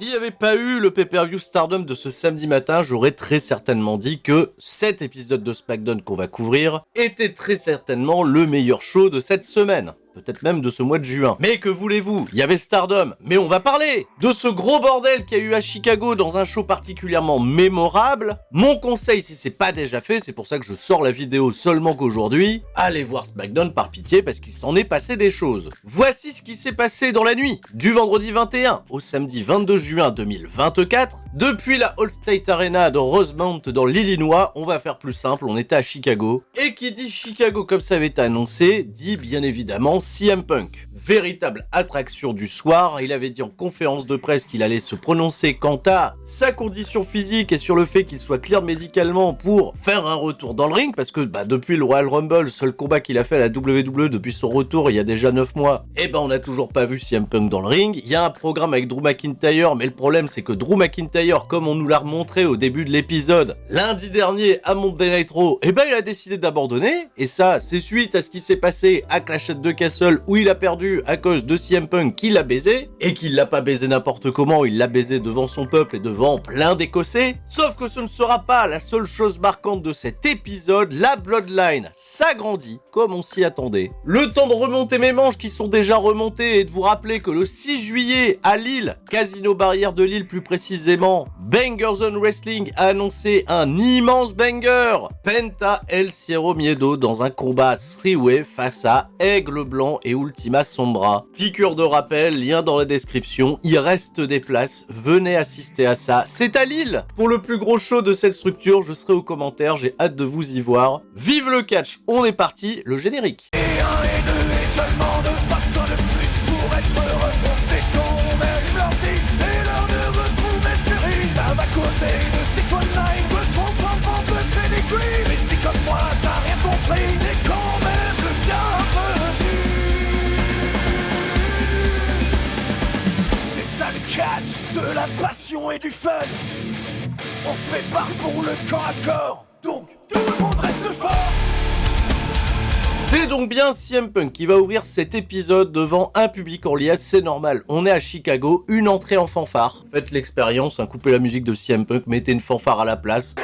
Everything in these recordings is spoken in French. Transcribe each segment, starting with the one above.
S'il n'y avait pas eu le pay-per-view Stardom de ce samedi matin, j'aurais très certainement dit que cet épisode de SmackDown qu'on va couvrir était très certainement le meilleur show de cette semaine. Peut-être même de ce mois de juin. Mais que voulez-vous? Il y avait Stardom. Mais on va parler de ce gros bordel qu'il y a eu à Chicago dans un show particulièrement mémorable. Mon conseil, si c'est pas déjà fait, c'est pour ça que je sors la vidéo seulement qu'aujourd'hui, allez voir SmackDown par pitié parce qu'il s'en est passé des choses. Voici ce qui s'est passé dans la nuit du vendredi 21 au samedi 22 juin 2024. Depuis la Allstate Arena de Rosemount dans l'Illinois, on va faire plus simple, on était à Chicago. Et qui dit Chicago comme ça avait été annoncé, dit bien évidemment CM Punk. Véritable attraction du soir, il avait dit en conférence de presse qu'il allait se prononcer quant à sa condition physique et sur le fait qu'il soit clear médicalement pour faire un retour dans le ring, parce que depuis le Royal Rumble, le seul combat qu'il a fait à la WWE depuis son retour il y a déjà 9 mois, on n'a toujours pas vu CM Punk dans le ring. Il y a un programme avec Drew McIntyre, mais le problème c'est que Drew McIntyre, comme on nous l'a remontré au début de l'épisode, lundi dernier à Monday Night Raw, il a décidé d'abandonner, et ça c'est suite à ce qui s'est passé à Clash at the Castle où il a perdu à cause de CM Punk qui l'a baisé, et qu'il l'a pas baisé n'importe comment, il l'a baisé devant son peuple et devant plein d'Écossais. Sauf que ce ne sera pas la seule chose marquante de cet épisode, la Bloodline s'agrandit comme on s'y attendait. Le temps de remonter mes manches qui sont déjà remontées et de vous rappeler que le 6 juillet à Lille, Casino Barrière de Lille plus précisément, Bangers on Wrestling a annoncé un immense banger, Penta El Cierro Miedo dans un combat 3-way face à Aigle Blanc et Ultima Sombra. Piqûre de rappel, lien dans la description, il reste des places, venez assister à ça, c'est à Lille. Pour le plus gros show de cette structure, je serai aux commentaires, j'ai hâte de vous y voir. Vive le catch, on est parti, le générique. Et un et deux et seulement deux, pas besoin de plus pour être heureux. On se détend, on allume l'ordi, c'est l'heure de retrouver Spirit. Ça va causer de 619, de son pom de pedigree. Mais si comme moi t'as rien compris, t'es quand même le bienvenu. C'est ça le catch, de la passion et du fun. On se prépare pour le corps à corps, donc tout le monde reste fort. C'est donc bien CM Punk qui va ouvrir cet épisode devant un public en liesse, c'est normal. On est à Chicago, une entrée en fanfare. Faites l'expérience, coupez la musique de CM Punk, mettez une fanfare à la place.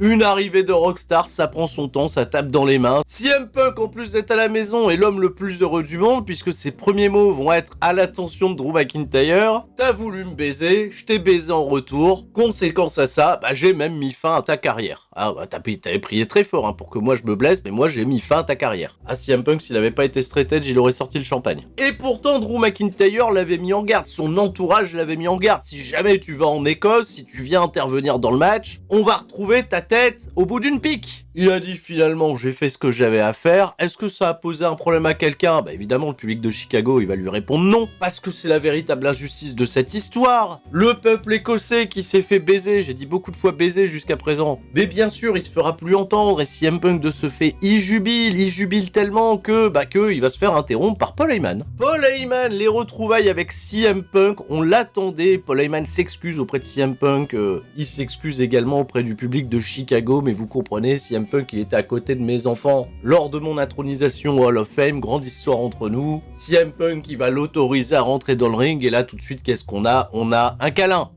Une arrivée de Rockstar, ça prend son temps, ça tape dans les mains. CM Punk, en plus d'être à la maison, est l'homme le plus heureux du monde, puisque ses premiers mots vont être à l'attention de Drew McIntyre. T'as voulu me baiser, je t'ai baisé en retour. Conséquence à ça, j'ai même mis fin à ta carrière. T'avais prié très fort pour que moi je me blesse, mais moi j'ai mis fin à ta carrière. CM Punk, s'il avait pas été straight edge, il aurait sorti le champagne. Et pourtant, Drew McIntyre l'avait mis en garde, son entourage l'avait mis en garde. Si jamais tu vas en Écosse, si tu viens intervenir dans le match, on va retrouver ta tête au bout d'une pique. Il a dit finalement j'ai fait ce que j'avais à faire. Est-ce que ça a posé un problème à quelqu'un? Évidemment le public de Chicago il va lui répondre non, parce que c'est la véritable injustice de cette histoire. Le peuple écossais qui s'est fait baiser, j'ai dit beaucoup de fois baiser jusqu'à présent, mais bien sûr il se fera plus entendre, et CM Punk de ce fait il jubile tellement que il va se faire interrompre par Paul Heyman. Paul Heyman, les retrouvailles avec CM Punk, on l'attendait. Paul Heyman s'excuse auprès de CM Punk, il s'excuse également auprès du public de Chicago, mais vous comprenez, CM Punk il était à côté de mes enfants lors de mon intronisation au Hall of Fame, grande histoire entre nous. CM Punk il va l'autoriser à rentrer dans le ring, et là tout de suite qu'est-ce qu'on a? On a un câlin,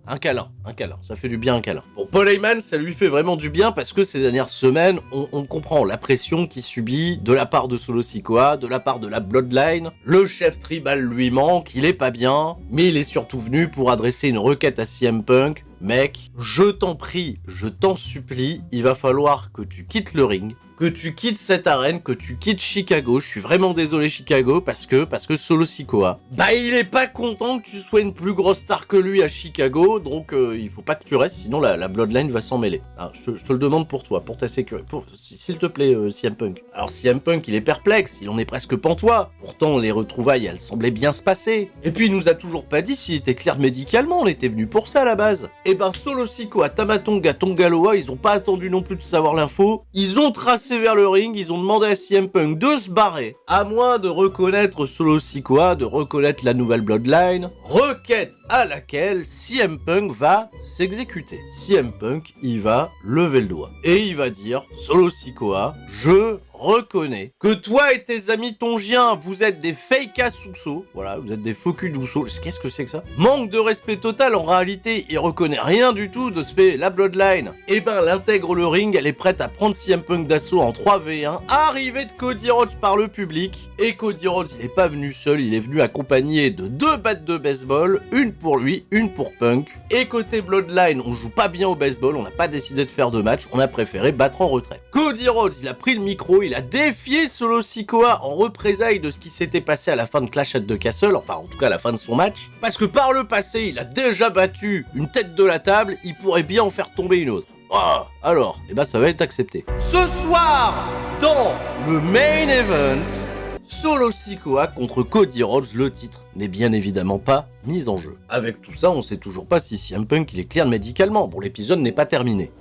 ça fait du bien un câlin. Pour Paul Heyman ça lui fait vraiment du bien, parce que ces dernières semaines on comprend la pression qu'il subit de la part de Solo Sikoa, de la part de la Bloodline. Le chef tribal lui manque, il est pas bien, mais il est surtout venu pour adresser une requête à CM Punk. Mec, je t'en prie, je t'en supplie, il va falloir que tu quittes le ring, que tu quittes cette arène, que tu quittes Chicago. Je suis vraiment désolé Chicago, parce que Solo Sikoa, il est pas content que tu sois une plus grosse star que lui à Chicago, donc il faut pas que tu restes, sinon la Bloodline va s'en mêler. Je te le demande pour toi, pour ta sécurité, s'il te plaît CM Punk. Alors CM Punk il est perplexe, il en est presque pantois, pourtant les retrouvailles elles semblaient bien se passer. Et puis il nous a toujours pas dit s'il était clear médicalement, on était venu pour ça à la base. Solo Sikoa, Tamatonga, Tongaloa, ils ont pas attendu non plus de savoir l'info, ils ont tracé vers le ring, ils ont demandé à CM Punk de se barrer, à moins de reconnaître Solo Sikoa, de reconnaître la nouvelle Bloodline. Requête à laquelle CM Punk va s'exécuter. CM Punk, il va lever le doigt. Et il va dire, Solo Sikoa, je reconnais que toi et tes amis tongiens, vous êtes des fake Usos. Voilà, vous êtes des faux culs d'Usos. Qu'est-ce que c'est que ça? Manque de respect total, en réalité, il reconnaît rien du tout de ce fait, la Bloodline. Et ben, elle intègre le ring, elle est prête à prendre CM Punk d'assaut en 3v1, arrivée de Cody Rhodes par le public. Et Cody Rhodes, il est pas venu seul, il est venu accompagné de 2 battes de baseball, une pour lui, une pour Punk. Et côté Bloodline, on joue pas bien au baseball, on n'a pas décidé de faire de match, on a préféré battre en retraite. Cody Rhodes, il a pris le micro, il a défié Solo Sikoa en représailles de ce qui s'était passé à la fin de Clash at the Castle, enfin en tout cas à la fin de son match, parce que par le passé, il a déjà battu une tête de la table, il pourrait bien en faire tomber une autre. Oh, alors, eh ben ça va être accepté. Ce soir, dans le main event, Solo Sikoa contre Cody Rhodes, le titre n'est bien évidemment pas mis en jeu. Avec tout ça, on sait toujours pas si CM Punk il est clear médicalement. Bon, l'épisode n'est pas terminé.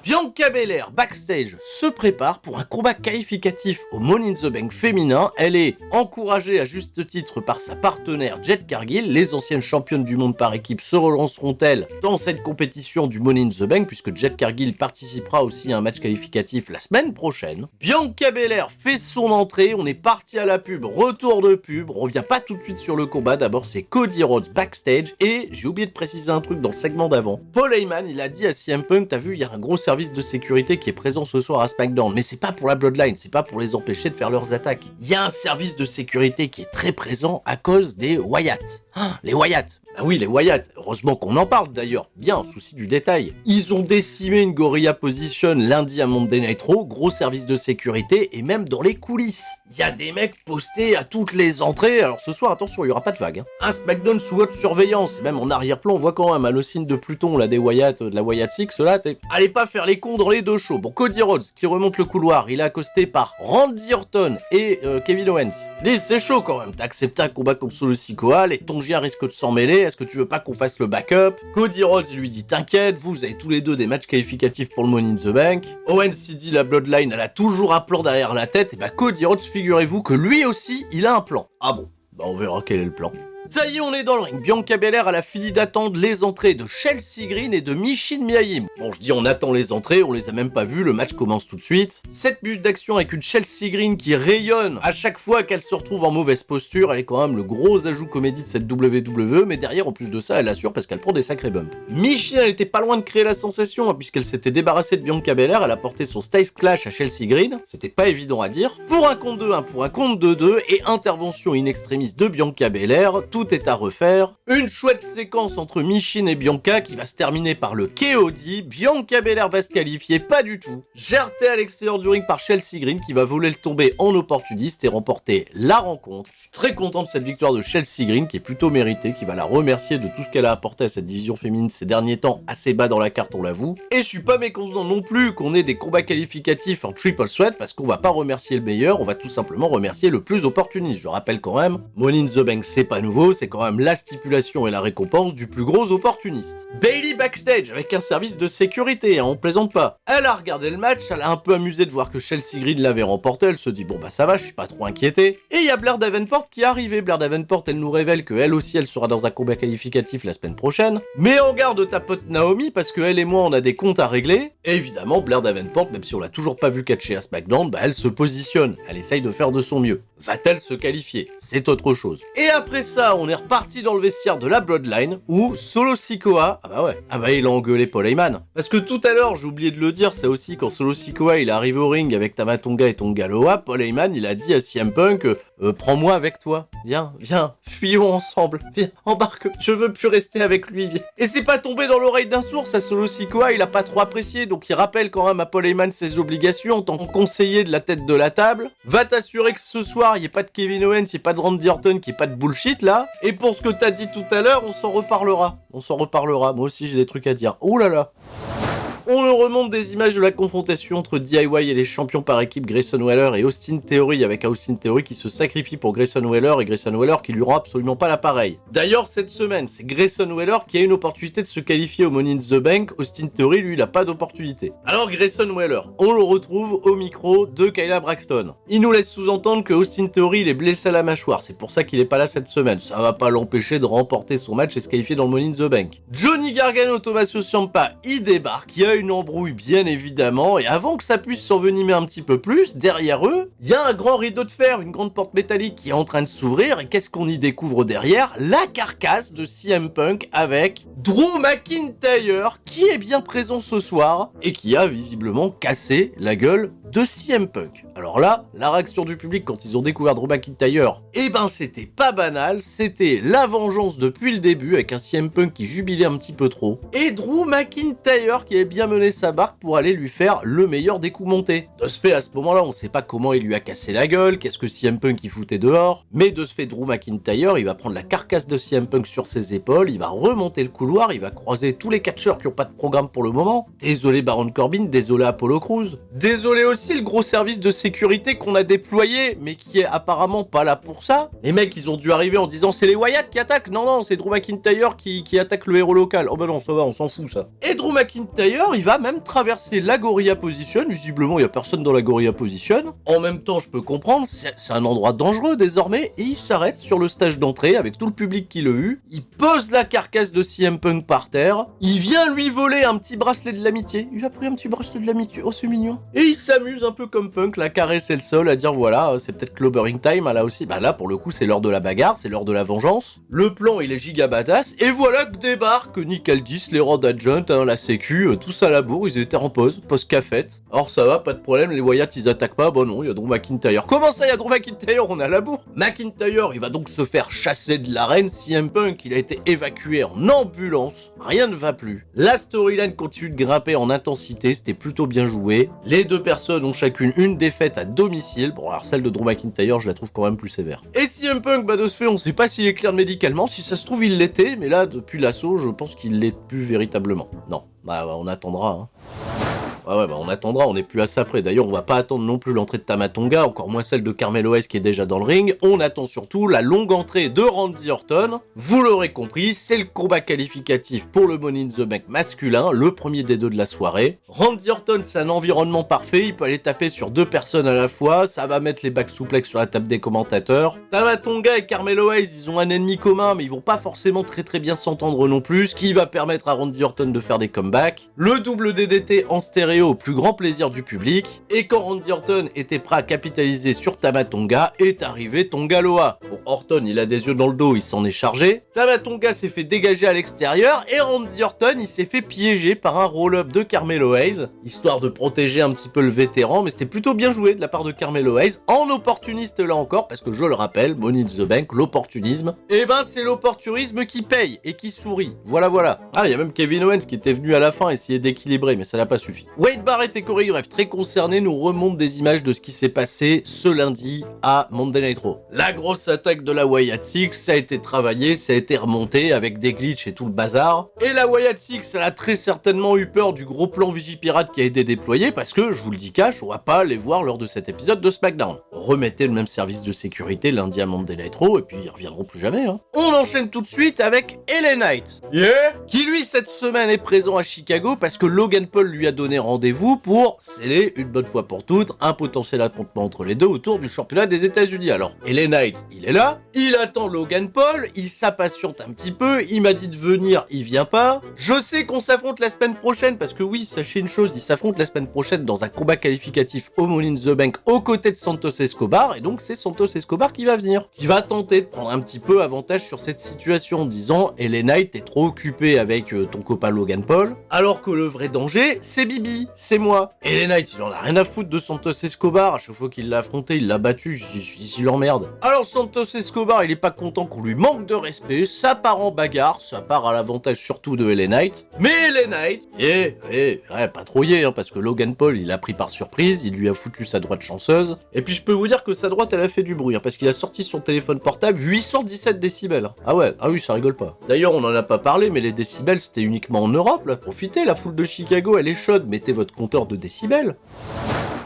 Bianca Belair, backstage, se prépare pour un combat qualificatif au Money in the Bank féminin. Elle est encouragée à juste titre par sa partenaire Jade Cargill. Les anciennes championnes du monde par équipe se relanceront-elles dans cette compétition du Money in the Bank, puisque Jade Cargill participera aussi à un match qualificatif la semaine prochaine. Bianca Belair fait son entrée, on est parti à la pub, retour de pub, on revient pas tout de suite sur le combat. D'abord c'est Cody Rhodes backstage, et j'ai oublié de préciser un truc dans le segment d'avant. Paul Heyman, il a dit à CM Punk, t'as vu, il y a un gros service de sécurité qui est présent ce soir à SmackDown, mais c'est pas pour la Bloodline, c'est pas pour les empêcher de faire leurs attaques. Il y a un service de sécurité qui est très présent à cause des Wyatt. Les Wyatt. Ah oui, les Wyatt, heureusement qu'on en parle d'ailleurs, bien, souci du détail. Ils ont décimé une Gorilla Position lundi à Monday Night Raw, gros service de sécurité, et même dans les coulisses. Il y a des mecs postés à toutes les entrées, alors ce soir, attention, il y aura pas de vague. Un SmackDown sous haute surveillance, et même en arrière-plan, on voit quand même le signe de Pluton, là, des Wyatt, de la Wyatt Six, là, tu sais. Allez pas faire les cons dans les deux shows. Bon, Cody Rhodes, qui remonte le couloir, il est accosté par Randy Orton et Kevin Owens. Dis, c'est chaud quand même, t'as accepté un combat comme Solo Sikoa, les Tongiens risquent de s'en mêler, est-ce que tu veux pas qu'on fasse le backup? Cody Rhodes lui dit t'inquiète, vous avez tous les deux des matchs qualificatifs pour le Money in the Bank. Owens s'y dit la Bloodline elle a toujours un plan derrière la tête, et bah Cody Rhodes, figurez-vous que lui aussi il a un plan. Ah bon, bah on verra quel est le plan. Ça y est, on est dans le ring. Bianca Belair, elle a fini d'attendre les entrées de Chelsea Green et de Michin Miaim. Bon, je dis on attend les entrées, on les a même pas vues, le match commence tout de suite. 7 minutes d'action avec une Chelsea Green qui rayonne à chaque fois qu'elle se retrouve en mauvaise posture. Elle est quand même le gros ajout comédie de cette WWE, mais derrière, en plus de ça, elle assure parce qu'elle prend des sacrés bumps. Michin, elle était pas loin de créer la sensation, puisqu'elle s'était débarrassée de Bianca Belair, elle a porté son Styles Clash à Chelsea Green. C'était pas évident à dire. Pour un compte de 1, pour un compte de 2, et intervention in extremis de Bianca Belair, tout est à refaire. Une chouette séquence entre Michin et Bianca qui va se terminer par le KOD. Bianca Belair va se qualifier, pas du tout. Jarté à l'extérieur du ring par Chelsea Green qui va voler le tomber en opportuniste et remporter la rencontre. Je suis très content de cette victoire de Chelsea Green qui est plutôt méritée, qui va la remercier de tout ce qu'elle a apporté à cette division féminine ces derniers temps, assez bas dans la carte on l'avoue. Et je suis pas mécontent non plus qu'on ait des combats qualificatifs en triple threat parce qu'on va pas remercier le meilleur, on va tout simplement remercier le plus opportuniste. Je rappelle quand même, Money in the Bank c'est pas nouveau, c'est quand même la stipulation et la récompense du plus gros opportuniste. Bayley backstage avec un service de sécurité, on plaisante pas. Elle a regardé le match, elle a un peu amusé de voir que Chelsea Green l'avait remporté, elle se dit bon bah ça va, je suis pas trop inquiété. Et il y a Blair Davenport qui est arrivée. Blair Davenport, elle nous révèle que elle aussi elle sera dans un combat qualificatif la semaine prochaine. Mais en garde ta pote Naomi parce que elle et moi on a des comptes à régler. Et évidemment Blair Davenport, même si on l'a toujours pas vu catcher à SmackDown, bah elle se positionne, elle essaye de faire de son mieux. Va-t-elle se qualifier? C'est autre chose. Et après ça, on est reparti dans le vestiaire de la Bloodline, où Solo Sikoa, il a engueulé Paul Heyman. Parce que tout à l'heure, j'ai oublié de le dire, ça aussi, quand Solo Sikoa, il est arrivé au ring avec Tama Tonga et Tonga Loa, Paul Heyman, il a dit à CM Punk, prends-moi avec toi. Viens, fuyons ensemble. Viens, embarque, je veux plus rester avec lui, viens. Et c'est pas tombé dans l'oreille d'un sourd, ça Solo Sikoa, il a pas trop apprécié, donc il rappelle quand même à Paul Heyman ses obligations en tant que conseiller de la tête de la table. Va t'assurer que ce soir, il n'y ait pas de Kevin Owens, il n'y ait pas de Randy Orton, qu'il n'y ait pas de bullshit là. Et pour ce que t'as dit tout à l'heure, on s'en reparlera. Moi aussi j'ai des trucs à dire. Ouh là là. On nous remonte des images de la confrontation entre DIY et les champions par équipe Grayson Waller et Austin Theory, avec Austin Theory qui se sacrifie pour Grayson Waller et Grayson Waller qui lui rend absolument pas l'appareil. D'ailleurs, cette semaine, c'est Grayson Waller qui a une opportunité de se qualifier au Money in the Bank. Austin Theory, lui, il a pas d'opportunité. Alors Grayson Waller, on le retrouve au micro de Kayla Braxton. Il nous laisse sous-entendre que Austin Theory, il est blessé à la mâchoire. C'est pour ça qu'il est pas là cette semaine. Ça va pas l'empêcher de remporter son match et se qualifier dans le Money in the Bank. Johnny Gargano, Tommaso Ciampa, il débarque. Il y a une embrouille, bien évidemment. Et avant que ça puisse s'envenimer un petit peu plus, derrière eux, il y a un grand rideau de fer, une grande porte métallique qui est en train de s'ouvrir. Et qu'est-ce qu'on y découvre derrière? La carcasse de CM Punk avec Drew McIntyre, qui est bien présent ce soir et qui a visiblement cassé la gueule de CM Punk. Alors là, la réaction du public quand ils ont découvert Drew McIntyre, eh ben c'était pas banal, c'était la vengeance depuis le début avec un CM Punk qui jubilait un petit peu trop et Drew McIntyre qui avait bien mené sa barque pour aller lui faire le meilleur des coups montés. De ce fait, à ce moment-là, on sait pas comment il lui a cassé la gueule, qu'est-ce que CM Punk il foutait dehors, mais de ce fait, Drew McIntyre, il va prendre la carcasse de CM Punk sur ses épaules, il va remonter le couloir, il va croiser tous les catcheurs qui ont pas de programme pour le moment. Désolé Baron Corbin, désolé Apollo Crews, désolé aussi le gros service de sécurité qu'on a déployé, mais qui est apparemment pas là pour ça. Les mecs, ils ont dû arriver en disant c'est les Wyatt qui attaquent. Non, c'est Drew McIntyre qui attaque le héros local. Oh bah non, ça va, on s'en fout ça. Et Drew McIntyre, il va même traverser la Gorilla Position. Visiblement, il y a personne dans la Gorilla Position. En même temps, je peux comprendre, c'est un endroit dangereux désormais. Et il s'arrête sur le stage d'entrée avec tout le public qui l'a eu. Il pose la carcasse de CM Punk par terre. Il vient lui voler un petit bracelet de l'amitié. Il a pris un petit bracelet de l'amitié. Oh, c'est mignon. Et il s'amuse un peu comme Punk, la caresser le sol, à dire voilà, c'est peut-être clobbering time, là aussi. Bah là, pour le coup, c'est l'heure de la bagarre, c'est l'heure de la vengeance. Le plan, il est giga badass. Et voilà que débarque Nick Aldis, les Road Agent, la sécu, tous à la bourre, ils étaient en pause cafette. Alors ça va, pas de problème, les Wyatt, ils attaquent pas. Bon non, il y a Drew McIntyre. Comment ça, il y a Drew McIntyre? On est à la bourre. McIntyre, il va donc se faire chasser de l'arène. CM Punk, il a été évacué en ambulance. Rien ne va plus. La storyline continue de grimper en intensité, c'était plutôt bien joué. Les deux personnes ont chacune une défaite à domicile. Bon, alors celle de Drew McIntyre, je la trouve quand même plus sévère. Et CM Punk, bah de ce fait, on sait pas s'il est clair médicalement. Si ça se trouve, il l'était, mais là, depuis l'assaut, je pense qu'il l'est plus véritablement. Non, bah on attendra, hein. Ouais, bah on attendra, on n'est plus à ça près. D'ailleurs, on va pas attendre non plus l'entrée de Tama Tonga, encore moins celle de Carmelo Hayes qui est déjà dans le ring. On attend surtout la longue entrée de Randy Orton. Vous l'aurez compris, c'est le combat qualificatif pour le Money in the Bank masculin, le premier des deux de la soirée. Randy Orton, c'est un environnement parfait, il peut aller taper sur deux personnes à la fois, ça va mettre les back suplex sur la table des commentateurs. Tama Tonga et Carmelo Hayes, ils ont un ennemi commun, mais ils vont pas forcément très bien s'entendre non plus, ce qui va permettre à Randy Orton de faire des comebacks. Le double DDT en stéréo au plus grand plaisir du public, et quand Randy Orton était prêt à capitaliser sur Tama Tonga, est arrivé Tonga Loa. Bon, Orton, il a des yeux dans le dos, il s'en est chargé. Tama Tonga s'est fait dégager à l'extérieur, et Randy Orton, il s'est fait piéger par un roll-up de Carmelo Hayes, histoire de protéger un petit peu le vétéran, mais c'était plutôt bien joué de la part de Carmelo Hayes, en opportuniste là encore, parce que je le rappelle, Money in the Bank, l'opportunisme, et ben c'est l'opportunisme qui paye, et qui sourit. Voilà. Ah, il y a même Kevin Owens qui était venu à la fin essayer d'équilibrer, mais ça n'a pas suffi. Wade Barrett et Corey Graves, très concernés, nous remontent des images de ce qui s'est passé ce lundi à Monday Night Raw. La grosse attaque de la Wyatt Six, ça a été travaillé, ça a été remonté avec des glitches et tout le bazar. Et la Wyatt Six, elle a très certainement eu peur du gros plan Vigipirate qui a été déployé parce que, je vous le dis cash, on va pas les voir lors de cet épisode de SmackDown. Remettez le même service de sécurité lundi à Monday Night Raw et puis ils reviendront plus jamais. Hein. On enchaîne tout de suite avec LA Knight. Qui lui cette semaine est présent à Chicago parce que Logan Paul lui a donné rendez-vous pour sceller une bonne fois pour toutes un potentiel affrontement entre les deux autour du championnat des États-Unis. Alors, LA Knight, il est là, il attend Logan Paul, il s'impatiente un petit peu, il m'a dit de venir, il vient pas. Je sais qu'on s'affronte la semaine prochaine parce que oui, sachez une chose, il s'affronte la semaine prochaine dans un combat qualificatif au Money in the Bank aux côtés de Santos Escobar et donc c'est Santos Escobar qui va venir, qui va tenter de prendre un petit peu avantage sur cette situation en disant LA Knight, t'es trop occupé avec ton copain Logan Paul, alors que le vrai danger, c'est Bibi. oui, c'est moi. Et LA Knight, il en a rien à foutre de Santos Escobar. À chaque fois qu'il l'a affronté, il l'a battu, il l'emmerde. Alors Santos Escobar, il est pas content qu'on lui manque de respect, ça part en bagarre, ça part à l'avantage surtout de LA Knight. Mais LA Knight, patrouillé, hein, parce que Logan Paul, il a pris par surprise, il lui a foutu sa droite chanceuse. Et puis je peux vous dire que sa droite, elle a fait du bruit, hein, parce qu'il a sorti son téléphone portable 817 décibels. Hein. Ah ouais, ah oui, ça rigole pas. D'ailleurs, on en a pas parlé, mais les décibels, c'était uniquement en Europe, là. Profitez, la foule de Chicago, elle est chaude, mettez votre compteur de décibels.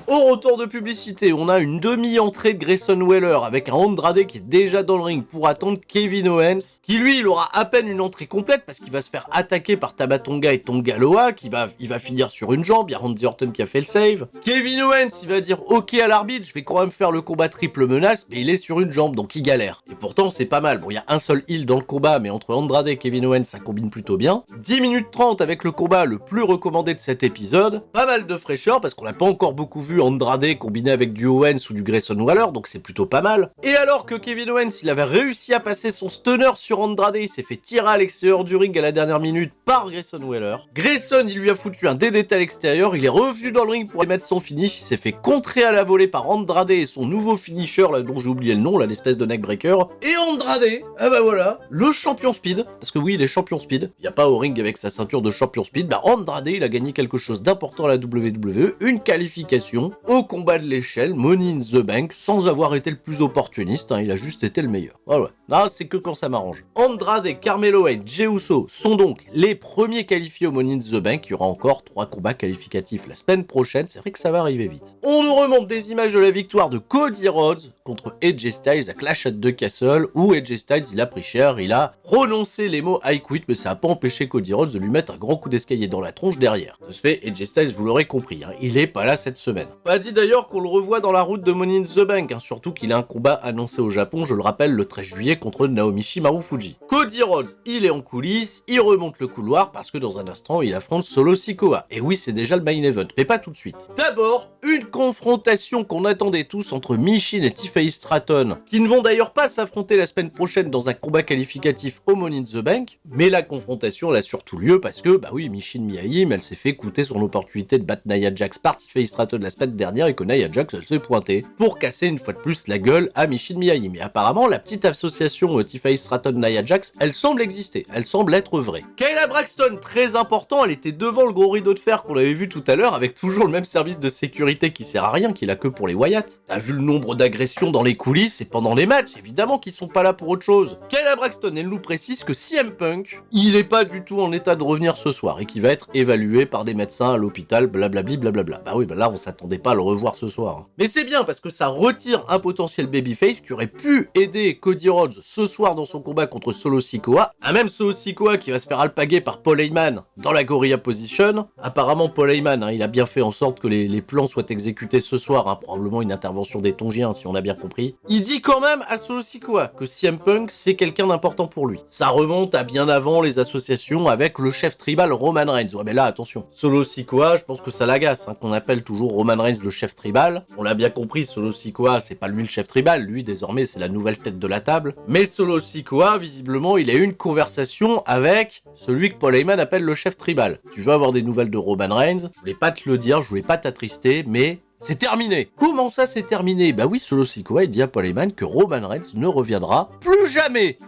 Au retour de publicité, on a une demi-entrée de Grayson Waller avec un Andrade qui est déjà dans le ring pour attendre Kevin Owens, qui lui, il aura à peine une entrée complète parce qu'il va se faire attaquer par Tabatonga et Tonga Loa, il va finir sur une jambe, il y a Randy Orton qui a fait le save. Kevin Owens, il va dire ok à l'arbitre, je vais quand même faire le combat triple menace, mais il est sur une jambe, donc il galère. Et pourtant, c'est pas mal. Bon, il y a un seul heal dans le combat, mais entre Andrade et Kevin Owens, ça combine plutôt bien. 10 minutes 30 avec le combat le plus recommandé de cet épisode. Pas mal de fraîcheur parce qu'on n'a pas encore beaucoup vu Andrade combiné avec du Owens ou du Grayson Waller, donc c'est plutôt pas mal. Et alors que Kevin Owens, il avait réussi à passer son stunner sur Andrade, il s'est fait tirer à l'extérieur du ring à la dernière minute par Grayson Waller. Grayson, il lui a foutu un DDT à l'extérieur, il est revenu dans le ring pour mettre son finish, il s'est fait contrer à la volée par Andrade et son nouveau finisher, là, dont j'ai oublié le nom, là, l'espèce de neckbreaker. Et Andrade, ah bah voilà, le champion speed, parce que oui, il est champion speed, il n'y a pas au ring avec sa ceinture de champion speed, bah Andrade, il a gagné quelque chose d'important à la WWE, une qualification au combat de l'échelle, Money in the Bank, sans avoir été le plus opportuniste, hein, il a juste été le meilleur. Voilà, là c'est que quand ça m'arrange. Andrade, Carmelo et Jey Uso sont donc les premiers qualifiés au Money in the Bank, il y aura encore 3 combats qualificatifs la semaine prochaine, c'est vrai que ça va arriver vite. On nous remonte des images de la victoire de Cody Rhodes contre AJ Styles à Clash at the Castle, où AJ Styles, il a pris cher, il a prononcé les mots I quit, mais ça n'a pas empêché Cody Rhodes de lui mettre un grand coup d'escalier dans la tronche derrière. De ce fait, AJ Styles, vous l'aurez compris, hein, il est pas là cette semaine. Pas dit d'ailleurs qu'on le revoit dans la route de Money in the Bank, hein, surtout qu'il a un combat annoncé au Japon, je le rappelle, le 13 juillet contre Naomichi Marufuji. Cody Rhodes, il est en coulisses, il remonte le couloir parce que dans un instant, il affronte Solo Sikoa. Et oui, c'est déjà le main event, mais pas tout de suite. D'abord, une confrontation qu'on attendait tous entre Michin et Tiffany Stratton, qui ne vont d'ailleurs pas s'affronter la semaine prochaine dans un combat qualificatif au Money in the Bank, mais la confrontation elle a surtout lieu parce que, bah oui, Michin Miyahim, elle s'est fait coûter son opportunité de battre Nia Jax par Tiffany Stratton la semaine dernière et que Nia Jax, elle s'est pointée pour casser une fois de plus la gueule à Michin Miyahim. Et apparemment, la petite association Tiffany Stratton-Nia Jax, elle semble exister, elle semble être vraie. Kayla Braxton, très important, elle était devant le gros rideau de fer qu'on avait vu tout à l'heure avec toujours le même service de sécurité qui sert à rien, qui l'a que pour les Wyatt. T'as vu le nombre d'agressions dans les coulisses et pendant les matchs, évidemment qu'ils sont pas là pour autre chose. Kayla Braxton, elle nous précise que CM Punk, il est pas du tout en état de revenir ce soir et qu'il va être évalué par des médecins à l'hôpital, blablabli, blablabla. Bah oui, bah là on s'attendait pas à le revoir ce soir. Hein. Mais c'est bien parce que ça retire un potentiel babyface qui aurait pu aider Cody Rhodes ce soir dans son combat contre Solo Sikoa. Un même Solo Sikoa qui va se faire alpaguer par Paul Heyman dans la Gorilla Position. Apparemment Paul Heyman, hein, il a bien fait en sorte que les plans soient exécutés ce soir, hein, probablement une intervention des Tongiens si on a bien compris. Il dit quand même à Solo Sikoa que CM Punk c'est quelqu'un d'important pour lui. Ça remonte à bien avant les associations avec le chef tribal Roman Reigns. Ouais mais là attention, Solo Sikoa, je pense que ça l'agace, hein, qu'on appelle toujours Roman Reigns le chef tribal. On l'a bien compris, Solo Sikoa c'est pas lui le chef tribal, lui désormais c'est la nouvelle tête de la table. Mais Solo Sikoa, visiblement il a eu une conversation avec celui que Paul Heyman appelle le chef tribal. Tu veux avoir des nouvelles de Roman Reigns, je voulais pas te le dire, je voulais pas t'attrister, mais c'est terminé. Comment ça c'est terminé? Bah oui, Solo Sikoa il dit à Paul Heyman que Roman Reigns ne reviendra plus jamais.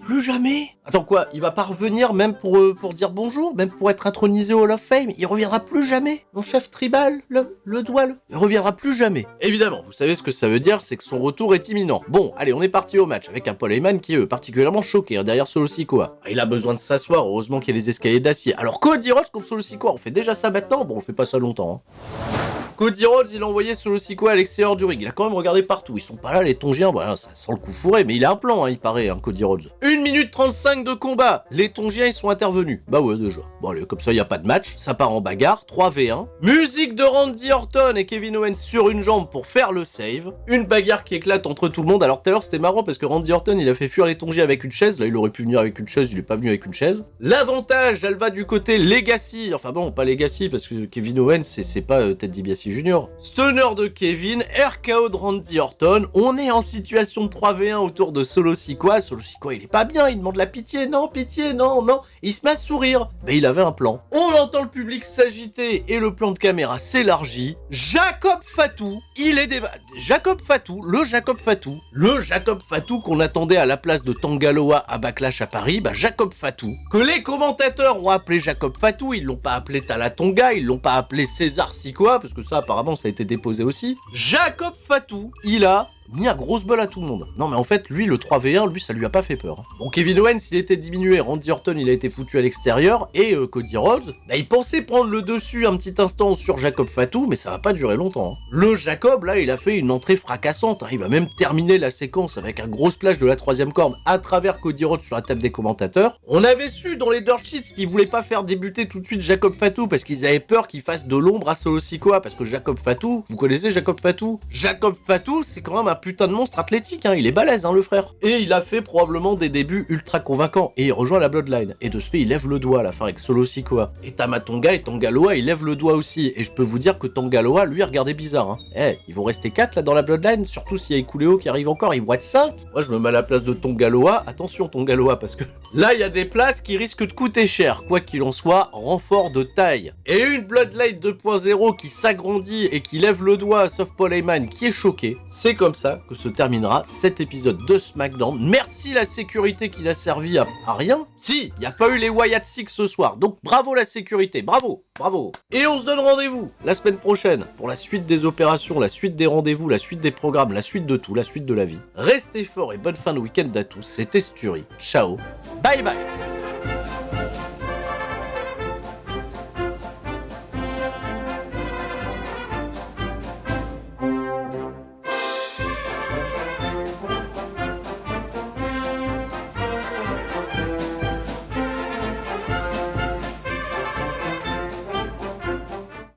Plus jamais? Attends quoi, il va pas revenir même pour dire bonjour, même pour être intronisé au Hall of Fame? Il reviendra plus jamais? Mon chef tribal, le doigt, il reviendra plus jamais. Évidemment, vous savez ce que ça veut dire, c'est que son retour est imminent. Bon, allez, on est parti au match avec un Paul Heyman qui est particulièrement choqué hein, derrière Solo Sikoa. Il a besoin de s'asseoir, heureusement qu'il y a les escaliers d'acier. Alors Cody Rhodes contre Solo Sikoa, on fait déjà ça maintenant? Bon, on fait pas ça longtemps. Hein. Cody Rhodes, il a envoyé Solo Sikoa à l'extérieur du ring. Il a quand même regardé partout. Ils sont pas là, les Tongiens. Voilà, ça sent le coup fourré, mais il a un plan, hein, il paraît, hein, Cody Rhodes. 1 minute 35 de combat. Les Tongiens, ils sont intervenus. Bah ouais, déjà. Bon, allez, comme ça, il n'y a pas de match. Ça part en bagarre. 3v1. Musique de Randy Orton et Kevin Owens sur une jambe pour faire le save. Une bagarre qui éclate entre tout le monde. Alors, tout à l'heure, c'était marrant parce que Randy Orton, il a fait fuir les Tongiens avec une chaise. Là, il aurait pu venir avec une chaise. Il est pas venu avec une chaise. L'avantage, elle va du côté Legacy. Enfin bon, pas Legacy parce que Kevin Owens, c'est pas Ted DiBiase Jr. Stunner de Kevin, RKO de Randy Orton, on est en situation de 3v1 autour de Solo Sikoa. Solo Sikoa il est pas pas bien, il demande la pitié, non, non. Il se met à sourire. Mais il avait un plan. On entend le public s'agiter et le plan de caméra s'élargit. Jacob Fatou, Jacob Fatou qu'on attendait à la place de Tangaloa à Backlash à Paris, Jacob Fatou, que les commentateurs ont appelé Jacob Fatou, ils l'ont pas appelé Talatonga, ils l'ont pas appelé César Sikoa, parce que ça apparemment ça a été déposé aussi. Jacob Fatou, il a mis à grosse balle à tout le monde. Non mais en fait, lui, le 3v1, lui, ça lui a pas fait peur. Bon, Kevin Owens, il était diminué, Randy Orton, il a été foutu à l'extérieur, et Cody Rhodes, il pensait prendre le dessus un petit instant sur Jacob Fatou, mais ça va pas durer longtemps. Le Jacob, là, il a fait une entrée fracassante, il va même terminer la séquence avec un gros splash de la 3ème corde à travers Cody Rhodes sur la table des commentateurs. On avait su dans les dirt sheets qu'ils voulaient pas faire débuter tout de suite Jacob Fatou, parce qu'ils avaient peur qu'il fasse de l'ombre à Solo Sikoa, parce que Jacob Fatou, vous connaissez Jacob Fatou? Jacob Fatou, c'est quand même un putain de monstre athlétique, il est balèze, le frère. Et il a fait probablement des débuts ultra convaincants, et il rejoint la Bloodline. Et de ce fait, il lève le doigt à la fin avec Solo Sikoa. Et Tamatonga et Tangaloa, il lève le doigt aussi. Et je peux vous dire que Tangaloa, lui, regardait bizarre. Ils vont rester 4 là dans la Bloodline, surtout s'il y a Ikuleo qui arrive encore, ils vont être 5. Moi, je me mets à la place de Tangaloa. Attention, Tangaloa, parce que là, il y a des places qui risquent de coûter cher. Quoi qu'il en soit, renfort de taille. Et une Bloodline 2.0 qui s'agrandit et qui lève le doigt, sauf Paul Heyman qui est choqué. C'est comme ça que se terminera cet épisode de SmackDown. Merci la sécurité qui n'a servi à rien. Si, il n'y a pas eu les Wyatt Six ce soir, donc bravo la sécurité, bravo. Et on se donne rendez-vous la semaine prochaine pour la suite des opérations, la suite des rendez-vous, la suite des programmes, la suite de tout, la suite de la vie. Restez forts et bonne fin de week-end à tous, c'était Sturi. Ciao, bye bye.